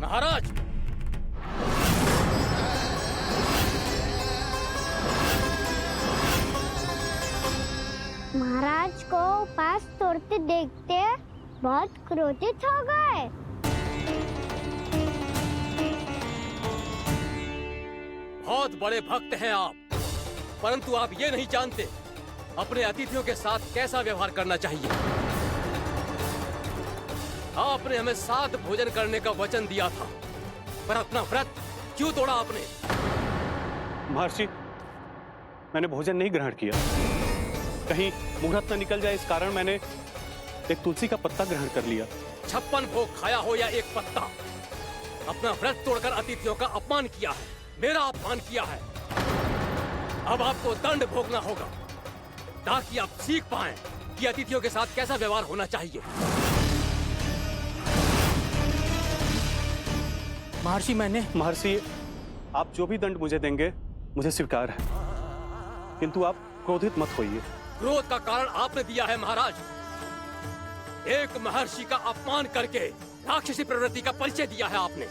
महाराज, महाराज को उपास तोड़ते देखते बहुत क्रोधित हो गए। बहुत बड़े भक्त हैं आप, परंतु आप ये नहीं जानते अपने अतिथियों के साथ कैसा व्यवहार करना चाहिए। आपने हमें साथ भोजन करने का वचन दिया था, पर अपना व्रत क्यों तोड़ा आपने? महर्षि, मैंने भोजन नहीं ग्रहण किया। कहीं मुहूर्त न निकल जाए इस कारण मैंने एक तुलसी का पत्ता ग्रहण कर लिया। 56 भोग खाया हो या एक पत्ता, अपना व्रत तोड़कर अतिथियों का अपमान किया है, मेरा अपमान किया है। अब आपको दंड भोगना होगा ताकि आप सीख पाएं कि अतिथियों के साथ कैसा व्यवहार होना चाहिए। महर्षि, आप जो भी दंड मुझे देंगे मुझे स्वीकार है, किंतु आप क्रोधित मत होइए। क्रोध का कारण आपने दिया है महाराज। एक महर्षि का अपमान करके राक्षसी प्रवृत्ति का परिचय दिया है आपने,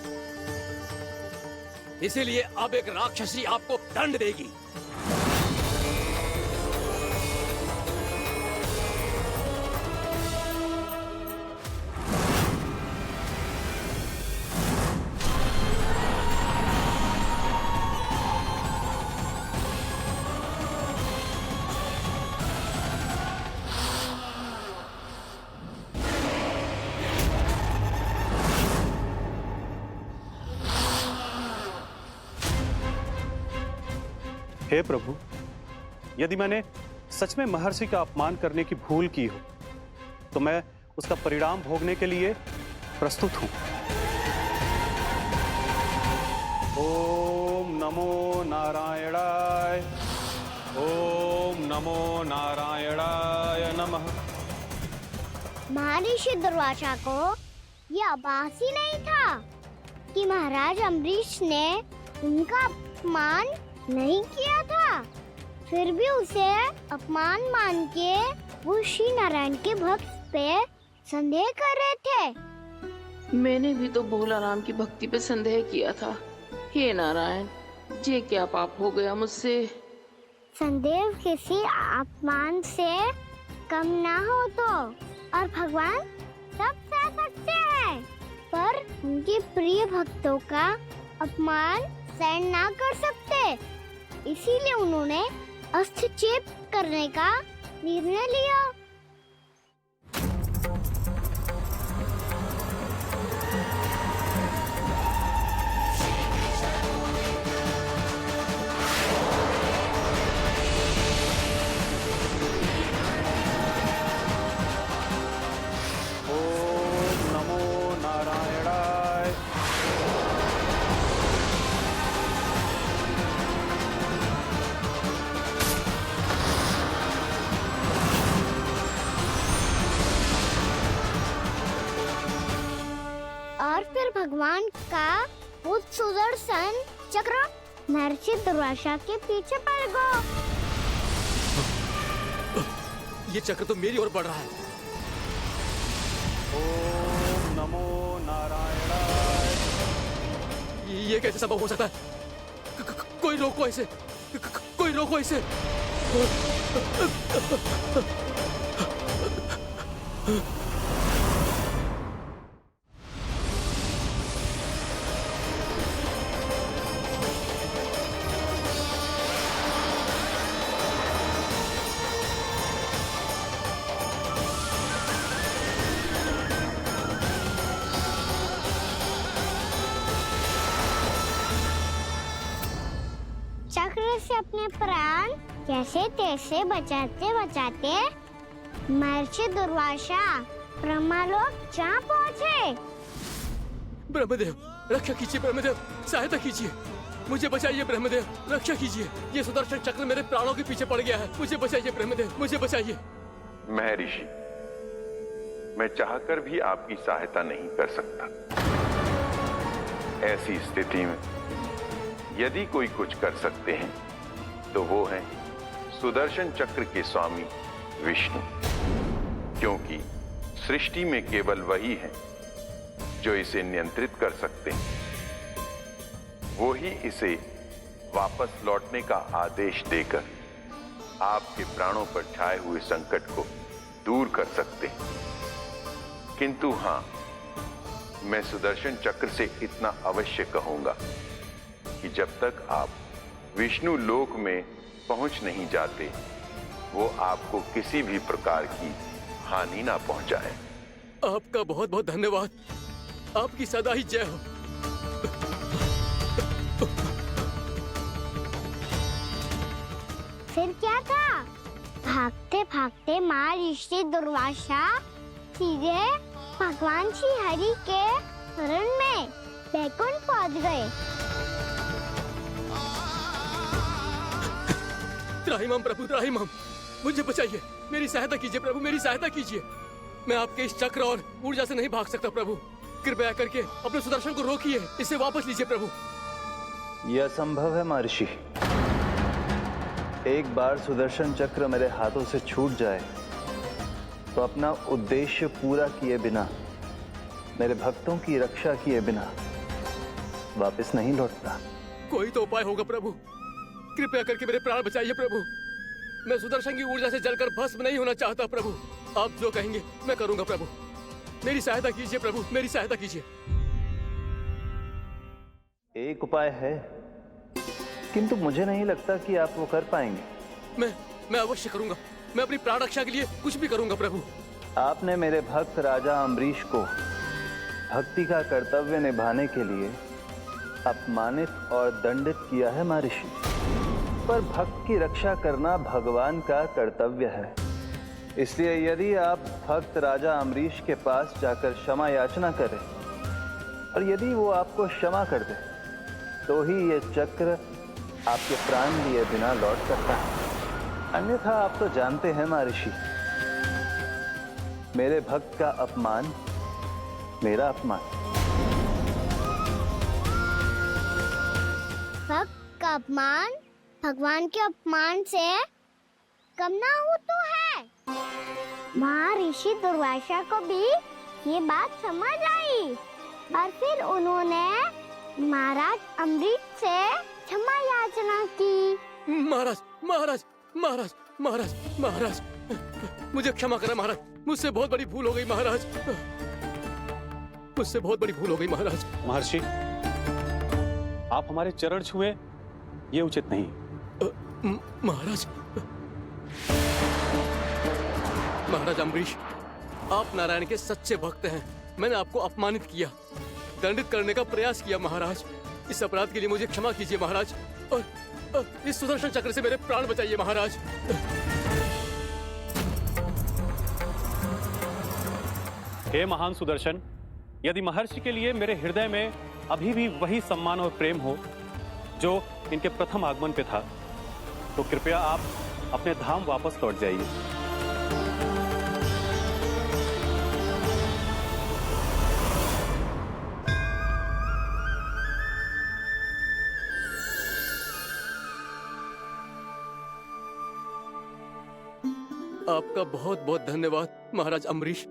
इसीलिए अब एक राक्षसी आपको दंड देगी। हे प्रभु, यदि मैंने सच में महर्षि का अपमान करने की भूल की हो तो मैं उसका परिणाम भोगने के लिए प्रस्तुत हूं। ओम नमो नारायणाय, ओम नमो नारायणाय नमः। महर्षि दुर्वासा को यह आभास ही नहीं था कि महाराज अम्बरीश ने उनका अपमान नहीं किया था, फिर भी उसे अपमान मान के वो श्री नारायण के भक्त पे संदेह कर रहे थे। मैंने भी तो भोला राम की भक्ति पे संदेह किया था। हे नारायण, ये क्या पाप हो गया मुझसे? संदेह किसी अपमान से कम ना हो तो, और भगवान सब सह सकते हैं, पर उनके प्रिय भक्तों का अपमान सहन ना कर सकते, इसीलिए उन्होंने हस्तक्षेप करने का निर्णय लिया। ओम नमो नारायणाय। और फिर भगवान का वो सुदर्शन चक्र महर्षि दुर्वासा के पीछे पड़ गया। ये चक्र तो मेरी ओर बढ़ रहा है। ओम नमो नारायणाय। ये कैसे संभव हो सकता है? कोई रोको इसे, कोई रोको इसे। चक्र से अपने प्राण कैसे तैसे बचाते बचाते महर्षि दुर्वासा ब्रह्मलोक जा पहुँचे। ब्रह्मदेव, रक्षा कीजिए। ब्रह्मदेव, सहायता कीजिए, मुझे बचाइए। ब्रह्मदेव, रक्षा कीजिए। ये सुदर्शन चक्र मेरे प्राणों के पीछे पड़ गया है। मुझे बचाइए ब्रह्मदेव, मुझे बचाइए। महर्षि, मैं चाहकर भी आपकी सहायता नहीं कर सकता। ऐसी स्थिति में यदि कोई कुछ कर सकते हैं तो वो है सुदर्शन चक्र के स्वामी विष्णु, क्योंकि सृष्टि में केवल वही है जो इसे नियंत्रित कर सकते हैं। वो ही इसे वापस लौटने का आदेश देकर आपके प्राणों पर छाए हुए संकट को दूर कर सकते हैं। किंतु हां, मैं सुदर्शन चक्र से इतना अवश्य कहूंगा कि जब तक आप विष्णु लोक में पहुंच नहीं जाते, वो आपको किसी भी प्रकार की हानि ना पहुंचाए। आपका बहुत बहुत धन्यवाद। आपकी सदा ही जय हो। फिर क्या था? भागते भागते महर्षि दुर्वासा सीधे भगवान श्री हरि के शरण में बैकुंठ पहुंच गए। त्राहिमाम प्रभु, त्राहिमाम, मुझे बचाइए, मेरी सहायता कीजिए प्रभु, मेरी सहायता कीजिए। मैं आपके इस चक्र और ऊर्जा से नहीं भाग सकता प्रभु। कृपया करके अपने सुदर्शन को रोकिए, इसे वापस लीजिए प्रभु। यह असंभव है महर्षि। एक बार सुदर्शन चक्र मेरे हाथों से छूट जाए तो अपना उद्देश्य पूरा किए बिना, मेरे भक्तों की रक्षा किए बिना वापस नहीं लौटता। कोई तो उपाय होगा प्रभु, कृपया करके मेरे प्राण बचाइए प्रभु। मैं सुदर्शन की ऊर्जा से जलकर भस्म नहीं होना चाहता प्रभु। आप जो कहेंगे मैं करूंगा प्रभु। मेरी सहायता कीजिए प्रभु, मेरी सहायता कीजिए। एक उपाय है, किंतु मुझे नहीं लगता कि आप वो कर पाएंगे। मैं अवश्य करूंगा। मैं अपनी प्राण रक्षा के लिए कुछ भी करूंगा प्रभु। आपने मेरे भक्त राजा अम्बरीश को भक्ति का कर्तव्य निभाने के लिए अपमानित और दंडित किया है महर्षि, पर भक्त की रक्षा करना भगवान का कर्तव्य है। इसलिए यदि आप भक्त राजा अम्बरीश के पास जाकर क्षमा याचना करें और यदि वो आपको क्षमा कर दे, तो ही ये चक्र आपके प्राण लिए बिना लौट सकता है। अन्यथा आप तो जानते हैं महर्षि, मेरे भक्त का अपमान मेरा अपमान। भक्त का अपमान भगवान के अपमान से कम ना हो तो है। महर्षि दुर्वासा को भी ये बात समझ आई और फिर उन्होंने महाराज अम्बरीश से क्षमा याचना की। महाराज, महाराज, महाराज, महाराज, महाराज, मुझे क्षमा करें महाराज। मुझसे बहुत बड़ी भूल हो गई महाराज। मुझसे बहुत बड़ी भूल हो गई महाराज। महर्षि, आप हमारे चरण छुए ये उचित नहीं। महाराज, महाराज अम्बरीश, आप नारायण के सच्चे भक्त हैं। मैंने आपको अपमानित किया, दंडित करने का प्रयास किया महाराज। इस अपराध के लिए मुझे क्षमा कीजिए महाराज, और इस सुदर्शन चक्र से मेरे प्राण बचाइए महाराज। हे महान सुदर्शन, यदि महर्षि के लिए मेरे हृदय में अभी भी वही सम्मान और प्रेम हो जो इनके प्रथम आगमन पे था, तो कृपया आप अपने धाम वापस लौट जाइए। आपका बहुत बहुत धन्यवाद महाराज अम्बरीश।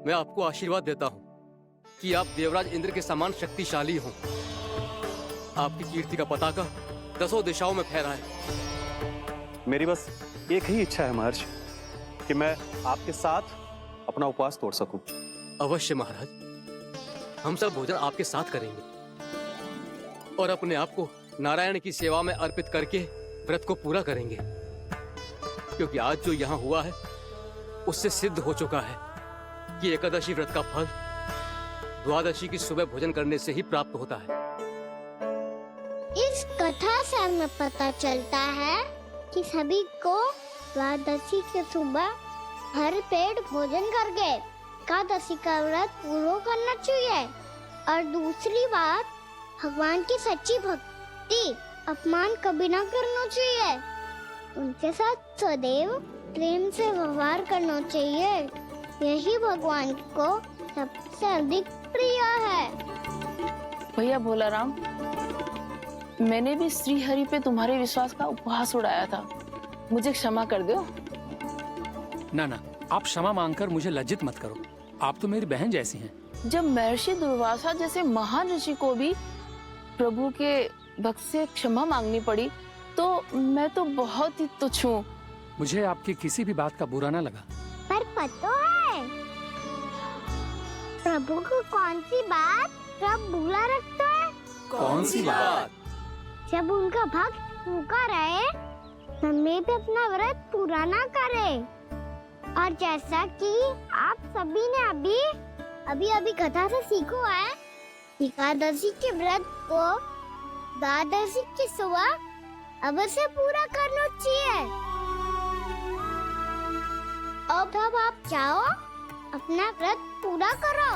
मैं आपको आशीर्वाद देता हूं कि आप देवराज इंद्र के समान शक्तिशाली हों। आपकी कीर्ति का पताका 10 दिशाओं में फहराए। मेरी बस एक ही इच्छा है महर्षि, कि मैं आपके साथ अपना उपवास तोड़ सकूं। अवश्य महाराज, हम सब भोजन आपके साथ करेंगे और अपने आप को नारायण की सेवा में अर्पित करके व्रत को पूरा करेंगे, क्योंकि आज जो यहाँ हुआ है उससे सिद्ध हो चुका है कि एकादशी व्रत का फल द्वादशी की सुबह भोजन करने से ही प्राप्त होता है। इस कथा से हमें पता चलता है कि सभी को द्वादशी के सुबह भर पेट भोजन करके एकादशी का व्रत पूरा करना चाहिए। और दूसरी बात, भगवान की सच्ची भक्ति अपमान कभी ना करना चाहिए। उनके साथ सदैव प्रेम से व्यवहार करना चाहिए। यही भगवान को सबसे अधिक प्रिय है। भैया भोलाराम, मैंने भी श्री हरि पे तुम्हारे विश्वास का उपहास उड़ाया था, मुझे क्षमा कर दो। ना ना, आप क्षमा मांगकर मुझे लज्जित मत करो। आप तो मेरी बहन जैसी हैं। जब महर्षि दुर्वासा जैसे महान ऋषि को भी प्रभु के भक्त से क्षमा मांगनी पड़ी, तो मैं तो बहुत ही तुच्छ हूँ। मुझे आपकी किसी भी बात का बुरा ना लगा। पर पता है प्रभु को कौन सी बात सब बुला रखता है? कौन सी बात? जब उनका भक्त भूखा रहे, समय पे अपना व्रत पूरा ना करे। और जैसा कि आप सभी ने अभी कथा से सीखो है, एकादशी के व्रत को द्वादशी की सुबह अवश्य पूरा करना चाहिए। अब आप जाओ, अपना व्रत पूरा करो।